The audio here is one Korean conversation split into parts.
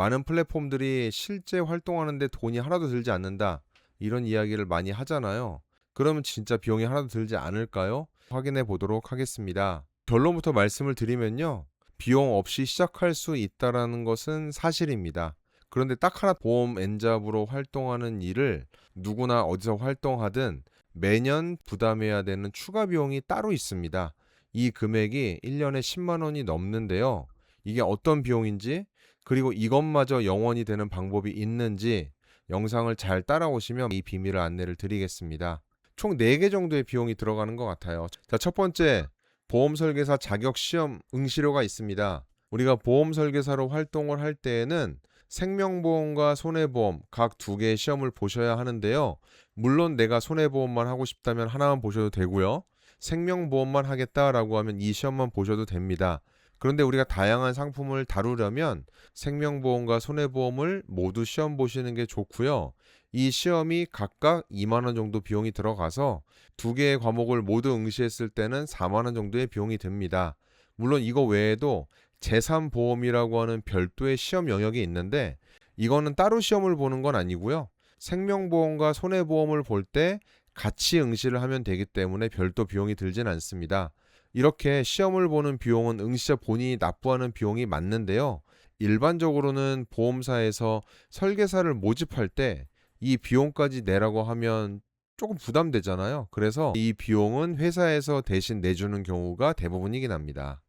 많은 플랫폼들이 실제 활동하는데 돈이 하나도 들지 않는다, 이런 이야기를 많이 하잖아요. 그러면 진짜 비용이 하나도 들지 않을까요? 확인해 보도록 하겠습니다. 결론부터 말씀을 드리면요. 비용 없이 시작할 수 있다라는 것은 사실입니다. 그런데 딱 하나, 보험 엔잡으로 활동하는 일을 누구나 어디서 활동하든 매년 부담해야 되는 추가 비용이 따로 있습니다. 이 금액이 1년에 10만 원이 넘는데요. 이게 어떤 비용인지, 그리고 이것마저 영원히 되는 방법이 있는지 영상을 잘 따라오시면 이 비밀을 안내를 드리겠습니다. 총 4개 정도의 비용이 들어가는 것 같아요. 자, 첫 번째, 보험 설계사 자격 시험 응시료가 있습니다. 우리가 보험 설계사로 활동을 할 때에는 생명보험과 손해보험 각 2개의 시험을 보셔야 하는데요. 물론 내가 손해보험만 하고 싶다면 하나만 보셔도 되고요. 생명보험만 하겠다라고 하면 이 시험만 보셔도 됩니다. 그런데 우리가 다양한 상품을 다루려면 생명보험과 손해보험을 모두 시험 보시는 게 좋고요. 이 시험이 각각 2만 원 정도 비용이 들어가서 2개의 과목을 모두 응시했을 때는 4만 원 정도의 비용이 듭니다. 물론 이거 외에도 제3보험이라고 하는 별도의 시험 영역이 있는데, 이거는 따로 시험을 보는 건 아니고요. 생명보험과 손해보험을 볼 때 같이 응시를 하면 되기 때문에 별도 비용이 들진 않습니다. 이렇게 시험을 보는 비용은 응시자 본인이 납부하는 비용이 맞는데요. 일반적으로는 보험사에서 설계사를 모집할 때 이 비용까지 내라고 하면 조금 부담되잖아요. 그래서 이 비용은 회사에서 대신 내주는 경우가 대부분이긴 합니다.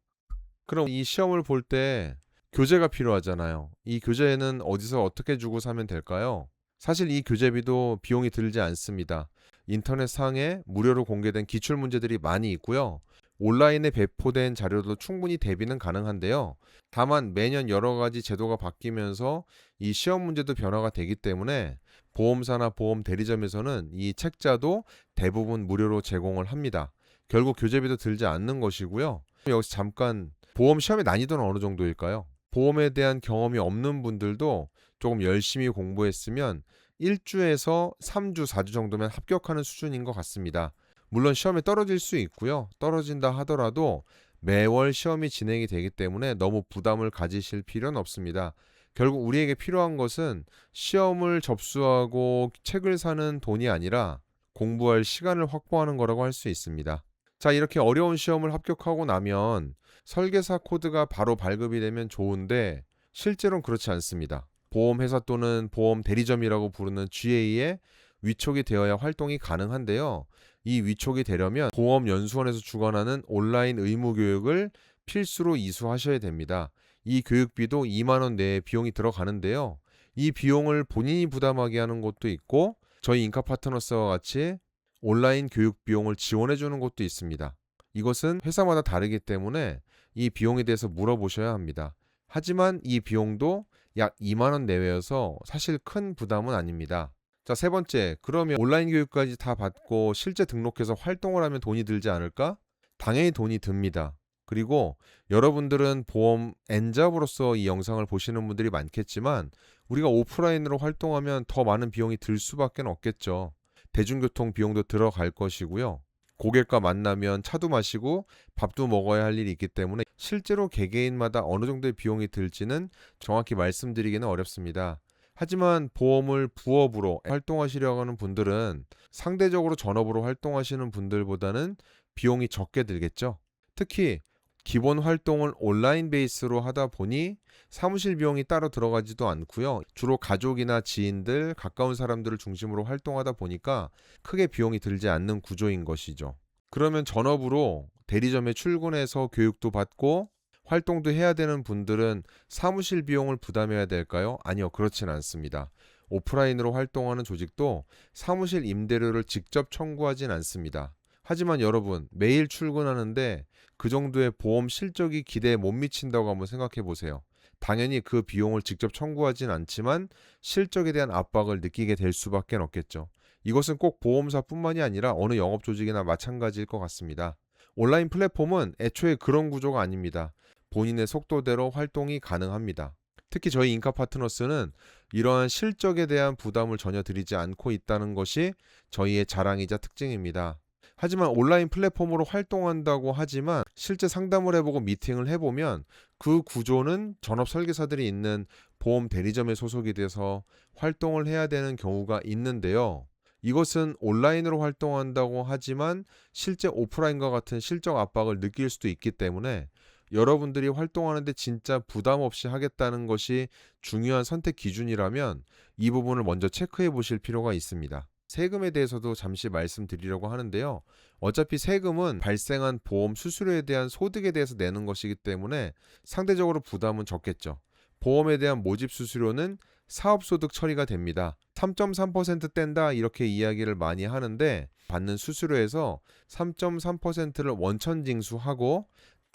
그럼 이 시험을 볼 때 교재가 필요하잖아요. 이 교재는 어디서 어떻게 주고 사면 될까요? 사실 이 교재비도 비용이 들지 않습니다. 인터넷 상에 무료로 공개된 기출 문제들이 많이 있고요. 온라인에 배포된 자료도 충분히 대비는 가능한데요. 다만 매년 여러 가지 제도가 바뀌면서 이 시험 문제도 변화가 되기 때문에 보험사나 보험 대리점에서는 이 책자도 대부분 무료로 제공을 합니다. 결국 교재비도 들지 않는 것이고요. 여기서 잠깐, 보험 시험의 난이도는 어느 정도일까요? 보험에 대한 경험이 없는 분들도 조금 열심히 공부했으면 1주에서 3주, 4주 정도면 합격하는 수준인 것 같습니다. 물론 시험에 떨어질 수 있고요. 떨어진다 하더라도 매월 시험이 진행이 되기 때문에 너무 부담을 가지실 필요는 없습니다. 결국 우리에게 필요한 것은 시험을 접수하고 책을 사는 돈이 아니라 공부할 시간을 확보하는 거라고 할 수 있습니다. 자, 이렇게 어려운 시험을 합격하고 나면 설계사 코드가 바로 발급이 되면 좋은데 실제로는 그렇지 않습니다. 보험회사 또는 보험 대리점이라고 부르는 GA에 위촉이 되어야 활동이 가능한데요. 이 위촉이 되려면 보험연수원에서 주관하는 온라인 의무교육을 필수로 이수하셔야 됩니다. 이 교육비도 2만 원 내에 비용이 들어가는데요. 이 비용을 본인이 부담하게 하는 곳도 있고, 저희 인카파트너스와 같이 온라인 교육 비용을 지원해 주는 곳도 있습니다. 이것은 회사마다 다르기 때문에 이 비용에 대해서 물어보셔야 합니다. 하지만 이 비용도 약 2만 원 내외여서 사실 큰 부담은 아닙니다. 자, 세 번째, 그러면 온라인 교육까지 다 받고 실제 등록해서 활동을 하면 돈이 들지 않을까? 당연히 돈이 듭니다. 그리고 여러분들은 보험 엔잡으로서 이 영상을 보시는 분들이 많겠지만, 우리가 오프라인으로 활동하면 더 많은 비용이 들 수밖에 없겠죠. 대중교통 비용도 들어갈 것이고요. 고객과 만나면 차도 마시고 밥도 먹어야 할 일이 있기 때문에 실제로 개개인마다 어느 정도의 비용이 들지는 정확히 말씀드리기는 어렵습니다. 하지만 보험을 부업으로 활동하시려고 하는 분들은 상대적으로 전업으로 활동하시는 분들보다는 비용이 적게 들겠죠. 특히 기본 활동을 온라인 베이스로 하다 보니 사무실 비용이 따로 들어가지도 않고요. 주로 가족이나 지인들, 가까운 사람들을 중심으로 활동하다 보니까 크게 비용이 들지 않는 구조인 것이죠. 그러면 전업으로 대리점에 출근해서 교육도 받고 활동도 해야 되는 분들은 사무실 비용을 부담해야 될까요? 아니요, 그렇진 않습니다. 오프라인으로 활동하는 조직도 사무실 임대료를 직접 청구하진 않습니다. 하지만 여러분, 매일 출근하는데 그 정도의 보험 실적이 기대에 못 미친다고 한번 생각해 보세요. 당연히 그 비용을 직접 청구하진 않지만 실적에 대한 압박을 느끼게 될 수밖에 없겠죠. 이것은 꼭 보험사뿐만이 아니라 어느 영업조직이나 마찬가지일 것 같습니다. 온라인 플랫폼은 애초에 그런 구조가 아닙니다. 본인의 속도대로 활동이 가능합니다. 특히 저희 인카파트너스는 이러한 실적에 대한 부담을 전혀 드리지 않고 있다는 것이 저희의 자랑이자 특징입니다. 하지만 온라인 플랫폼으로 활동한다고 하지만 실제 상담을 해보고 미팅을 해보면 그 구조는 전업 설계사들이 있는 보험 대리점에 소속이 돼서 활동을 해야 되는 경우가 있는데요. 이것은 온라인으로 활동한다고 하지만 실제 오프라인과 같은 실적 압박을 느낄 수도 있기 때문에 여러분들이 활동하는데 진짜 부담 없이 하겠다는 것이 중요한 선택 기준이라면 이 부분을 먼저 체크해 보실 필요가 있습니다. 세금에 대해서도 잠시 말씀드리려고 하는데요. 어차피 세금은 발생한 보험 수수료에 대한 소득에 대해서 내는 것이기 때문에 상대적으로 부담은 적겠죠. 보험에 대한 모집 수수료는 사업소득 처리가 됩니다. 3.3% 뗀다 이렇게 이야기를 많이 하는데 받는 수수료에서 3.3%를 원천 징수하고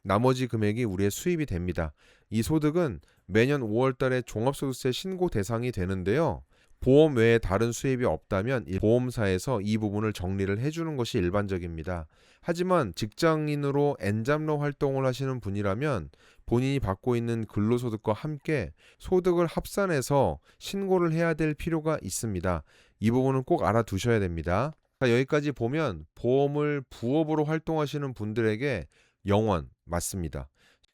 나머지 금액이 우리의 수입이 됩니다. 이 소득은 매년 5월 달에 종합소득세 신고 대상이 되는데요. 보험 외에 다른 수입이 없다면 이 보험사에서 이 부분을 정리를 해주는 것이 일반적입니다. 하지만 직장인으로 엔잡러 활동을 하시는 분이라면 본인이 받고 있는 근로소득과 함께 소득을 합산해서 신고를 해야 될 필요가 있습니다. 이 부분은 꼭 알아두셔야 됩니다. 자, 여기까지 보면 보험을 부업으로 활동하시는 분들에게 영원 맞습니다.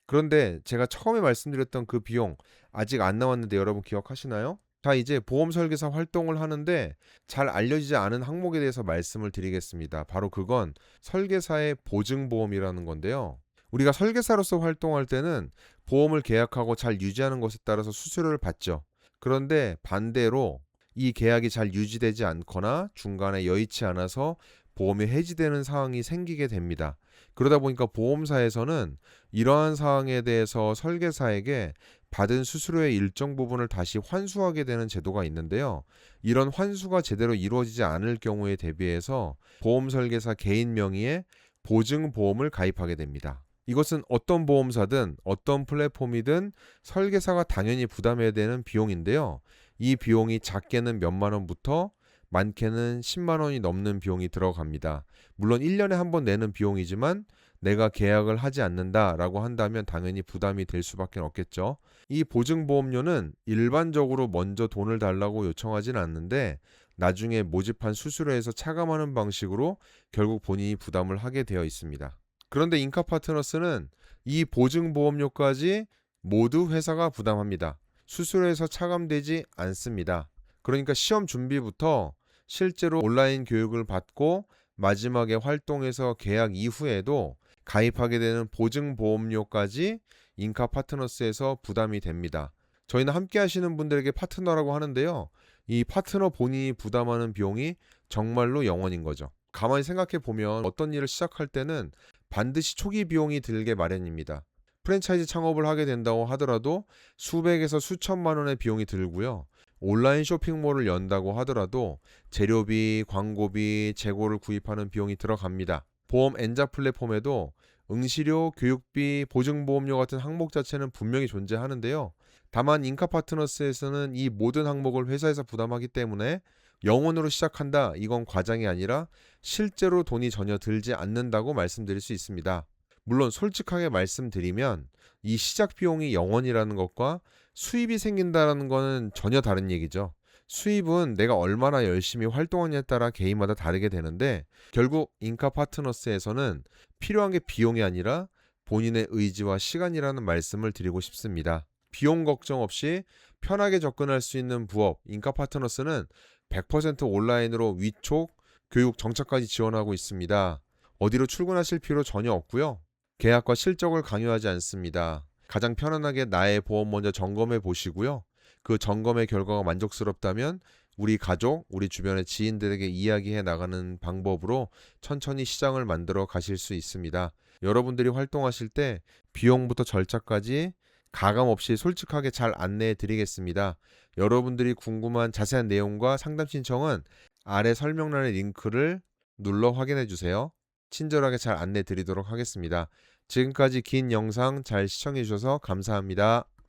그런데 제가 처음에 말씀드렸던 그 비용 아직 안 나왔는데 여러분 기억하시나요? 자, 이제 보험 설계사 활동을 하는데 잘 알려지지 않은 항목에 대해서 말씀을 드리겠습니다. 바로 그건 설계사의 보증보험이라는 건데요. 우리가 설계사로서 활동할 때는 보험을 계약하고 잘 유지하는 것에 따라서 수수료를 받죠. 그런데 반대로 이 계약이 잘 유지되지 않거나 중간에 여의치 않아서 보험이 해지되는 상황이 생기게 됩니다. 그러다 보니까 보험사에서는 이러한 사항에 대해서 설계사에게 받은 수수료의 일정 부분을 다시 환수하게 되는 제도가 있는데요. 이런 환수가 제대로 이루어지지 않을 경우에 대비해서 보험 설계사 개인 명의의 보증보험을 가입하게 됩니다. 이것은 어떤 보험사든 어떤 플랫폼이든 설계사가 당연히 부담해야 되는 비용인데요. 이 비용이 작게는 몇만 원부터 많게는 10만 원이 넘는 비용이 들어갑니다. 물론 1년에 한 번 내는 비용이지만 내가 계약을 하지 않는다라고 한다면 당연히 부담이 될 수밖에 없겠죠. 이 보증보험료는 일반적으로 먼저 돈을 달라고 요청하진 않는데 나중에 모집한 수수료에서 차감하는 방식으로 결국 본인이 부담을 하게 되어 있습니다. 그런데 인카파트너스는 이 보증보험료까지 모두 회사가 부담합니다. 수수료에서 차감되지 않습니다. 그러니까 시험 준비부터 실제로 온라인 교육을 받고 마지막에 활동해서 계약 이후에도 가입하게 되는 보증보험료까지 인카파트너스에서 부담이 됩니다. 저희는 함께 하시는 분들에게 파트너라고 하는데요. 이 파트너 본인이 부담하는 비용이 정말로 영원인 거죠. 가만히 생각해 보면 어떤 일을 시작할 때는 반드시 초기 비용이 들게 마련입니다. 프랜차이즈 창업을 하게 된다고 하더라도 수백에서 수천만 원의 비용이 들고요. 온라인 쇼핑몰을 연다고 하더라도 재료비, 광고비, 재고를 구입하는 비용이 들어갑니다. 보험 N자 플랫폼에도 응시료, 교육비, 보증보험료 같은 항목 자체는 분명히 존재하는데요. 다만 인카파트너스에서는 이 모든 항목을 회사에서 부담하기 때문에 영원으로 시작한다, 이건 과장이 아니라 실제로 돈이 전혀 들지 않는다고 말씀드릴 수 있습니다. 물론 솔직하게 말씀드리면 이 시작 비용이 영원이라는 것과 수입이 생긴다는 것은 전혀 다른 얘기죠. 수입은 내가 얼마나 열심히 활동하냐에 따라 개인마다 다르게 되는데 결국 인카파트너스에서는 필요한 게 비용이 아니라 본인의 의지와 시간이라는 말씀을 드리고 싶습니다. 비용 걱정 없이 편하게 접근할 수 있는 부업 인카파트너스는 100% 온라인으로 위촉, 교육, 정착까지 지원하고 있습니다. 어디로 출근하실 필요 전혀 없고요. 계약과 실적을 강요하지 않습니다. 가장 편안하게 나의 보험 먼저 점검해 보시고요. 그 점검의 결과가 만족스럽다면 우리 가족, 우리 주변의 지인들에게 이야기해 나가는 방법으로 천천히 시장을 만들어 가실 수 있습니다. 여러분들이 활동하실 때 비용부터 절차까지 가감 없이 솔직하게 잘 안내해 드리겠습니다. 여러분들이 궁금한 자세한 내용과 상담 신청은 아래 설명란의 링크를 눌러 확인해 주세요. 친절하게 잘 안내 드리도록 하겠습니다. 지금까지 긴 영상 잘 시청해 주셔서 감사합니다.